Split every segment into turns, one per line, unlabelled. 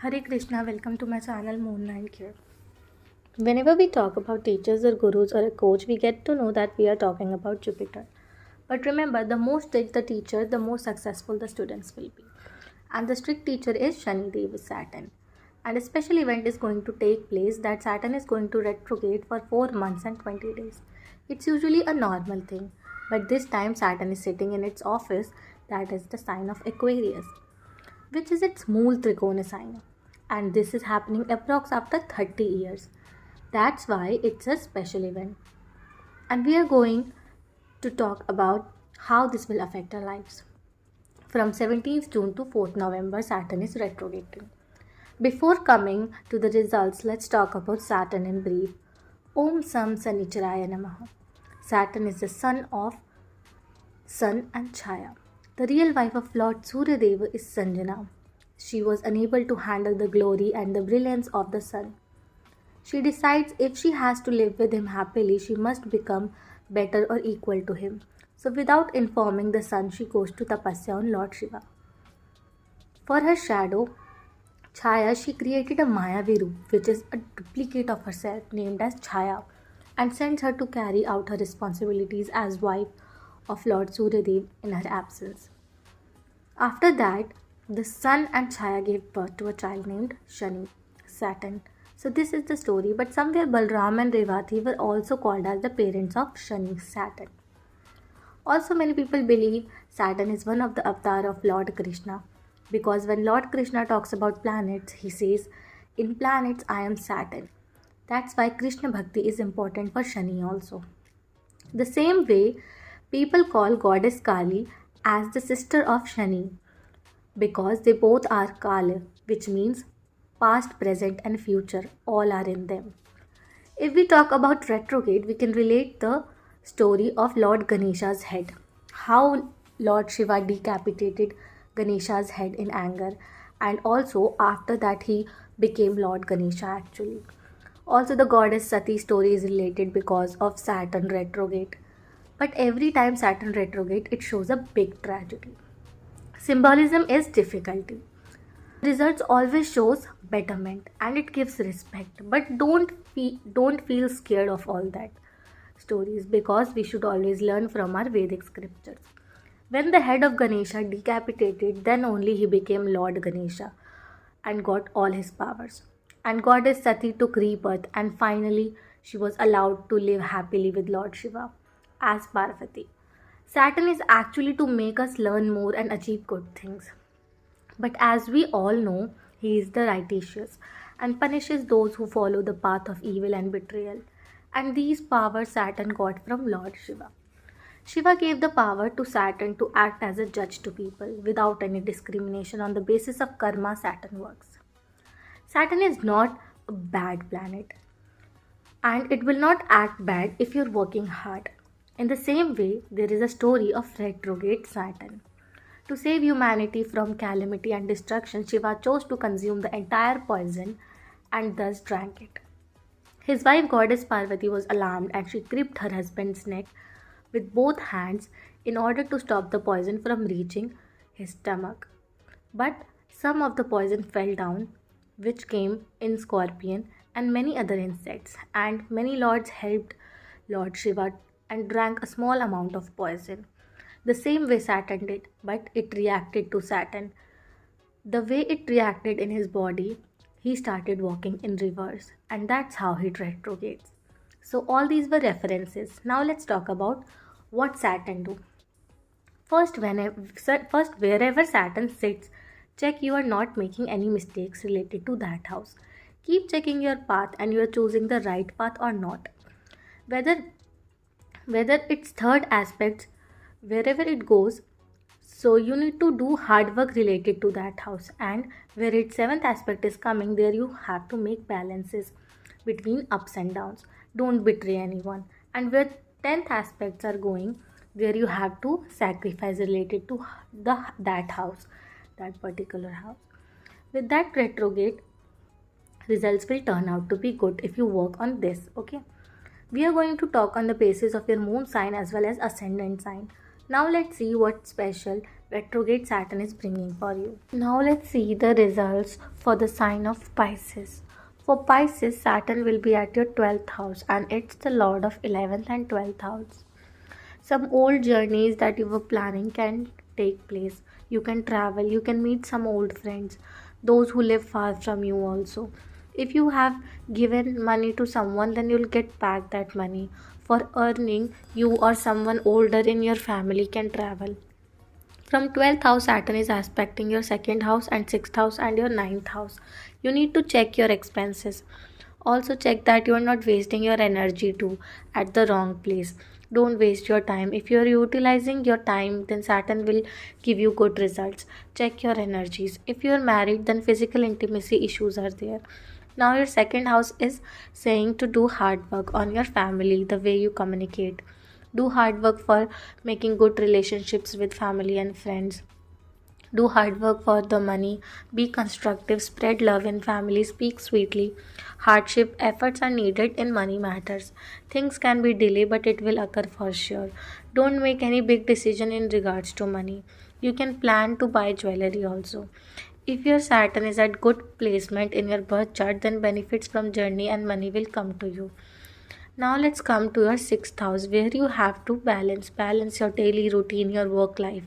Hare Krishna, welcome to my channel Moonlight here. Whenever we talk about teachers or gurus or a coach, we get to know that we are talking about Jupiter. But remember, the more strict the teacher, the more successful the students will be. And the strict teacher is Shani Dev Saturn. And a special event is going to take place that Saturn is going to retrograde for 4 months and 20 days. It's usually a normal thing, but this time Saturn is sitting in its office, that is the sign of Aquarius, which is its Mool Trikona sign. And this is happening approx after 30 years. That's why it's a special event. And we are going to talk about how this will affect our lives. From 17th June to 4th November, Saturn is retrograding. Before coming to the results, let's talk about Saturn in brief. Om Sam Sanicharaya Namaha. Saturn is the son of Sun and Chaya. The real wife of Lord Suryadeva is Sanjana. She was unable to handle the glory and the brilliance of the sun. She decides if she has to live with him happily, she must become better or equal to him. So without informing the sun, she goes to tapasya on Lord Shiva. For her shadow, Chaya, she created a Mayavi Roop, which is a duplicate of herself named as Chaya, and sends her to carry out her responsibilities as wife of Lord Suryadev in her absence. After that, the sun and Chaya gave birth to a child named Shani, Saturn. So this is the story, but somewhere Balram and Revati were also called as the parents of Shani, Saturn. Also, many people believe Saturn is one of the avatar of Lord Krishna, because when Lord Krishna talks about planets, he says, "In planets I am Saturn." That's why Krishna Bhakti is important for Shani also. The same way, people call goddess Kali as the sister of Shani, because they both are Kala, which means past, present, and future, all are in them. If we talk about retrograde, we can relate the story of Lord Ganesha's head. How Lord Shiva decapitated Ganesha's head in anger, and also after that he became Lord Ganesha actually. Also, the goddess Sati story is related because of Saturn retrograde. But every time Saturn retrograde, it shows a big tragedy. Symbolism is difficulty. Results always shows betterment and it gives respect. But don't feel scared of all that stories, because we should always learn from our Vedic scriptures. When the head of Ganesha decapitated, then only he became Lord Ganesha and got all his powers. And goddess Sati took rebirth, and finally she was allowed to live happily with Lord Shiva as Parvati. Saturn is actually to make us learn more and achieve good things. But as we all know, he is the righteous and punishes those who follow the path of evil and betrayal. And these powers Saturn got from Lord Shiva. Shiva gave the power to Saturn to act as a judge to people without any discrimination. On the basis of karma, Saturn works. Saturn is not a bad planet, and it will not act bad if you're working hard. In the same way, there is a story of retrograde Saturn. To save humanity from calamity and destruction, Shiva chose to consume the entire poison and thus drank it. His wife goddess Parvati was alarmed and she gripped her husband's neck with both hands in order to stop the poison from reaching his stomach. But some of the poison fell down, which came in scorpion and many other insects, and many lords helped Lord Shiva and drank a small amount of poison. The same way Saturn did, but it reacted to Saturn. The way it reacted in his body, he started walking in reverse, and that's how he retrogrades. So all these were references. Now let's talk about what Saturn do. First, wherever Saturn sits, check you are not making any mistakes related to that house. Keep checking your path and you are choosing the right path or not. Whether it's third aspects, wherever it goes, so you need to do hard work related to that house. And where its seventh aspect is coming, there you have to make balances between ups and downs. Don't betray anyone. And where 10th aspects are going, where you have to sacrifice related to that house, that particular house. With that retrograde, results will turn out to be good if you work on this. Okay, we are going to talk on the basis of your moon sign as well as ascendant sign. Now let's see what's special retrograde Saturn is bringing for you. Now let's see the results for the sign of Pisces. For Pisces, Saturn will be at your 12th house and it's the lord of 11th and 12th house. Some old journeys that you were planning can take place. You can travel, you can meet some old friends, those who live far from you also. If you have given money to someone, then you'll get back that money. For earning, you or someone older in your family can travel. From 12th house, Saturn is aspecting your second house and 6th house and your ninth house. You need to check your expenses. Also, check that you are not wasting your energy too at the wrong place. Don't waste your time. If you are utilizing your time, then Saturn will give you good results. Check your energies. If you are married, then physical intimacy issues are there. Now, your second house is saying to do hard work on your family, the way you communicate. Do hard work for making good relationships with family and friends. Do hard work for the money. Be constructive. Spread love in family. Speak sweetly. Hardship efforts are needed in money matters. Things can be delayed, but it will occur for sure. Don't make any big decision in regards to money. You can plan to buy jewelry also. If your Saturn is at good placement in your birth chart, then benefits from journey and money will come to you. Now let's come to your sixth house where you have to balance your daily routine, your work life.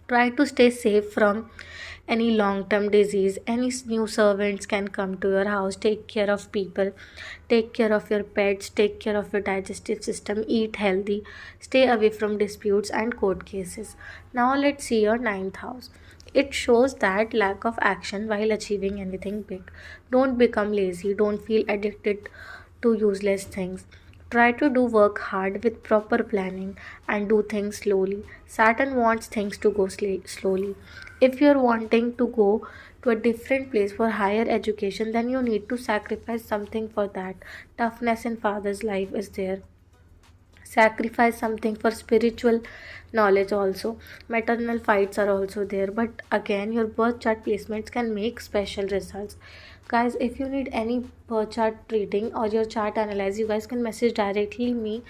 Try to stay safe from any long term disease. Any new servants can come to your house. Take care of people, take care of your pets, take care of your digestive system, eat healthy, stay away from disputes and court cases. Now let's see your ninth house. It shows that lack of action while achieving anything big. Don't become lazy, don't feel addicted to useless things. Try to do work hard with proper planning and do things slowly. Saturn wants things to go slowly. If you're wanting to go to a different place for higher education, then you need to sacrifice something for that. Toughness in father's life is there. Sacrifice something for spiritual knowledge also. Maternal fights are also there, but again your birth chart placements can make special results. Guys, if you need any birth chart reading or your chart analyze, you guys can message directly me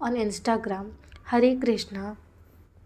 on Instagram. Hare Krishna.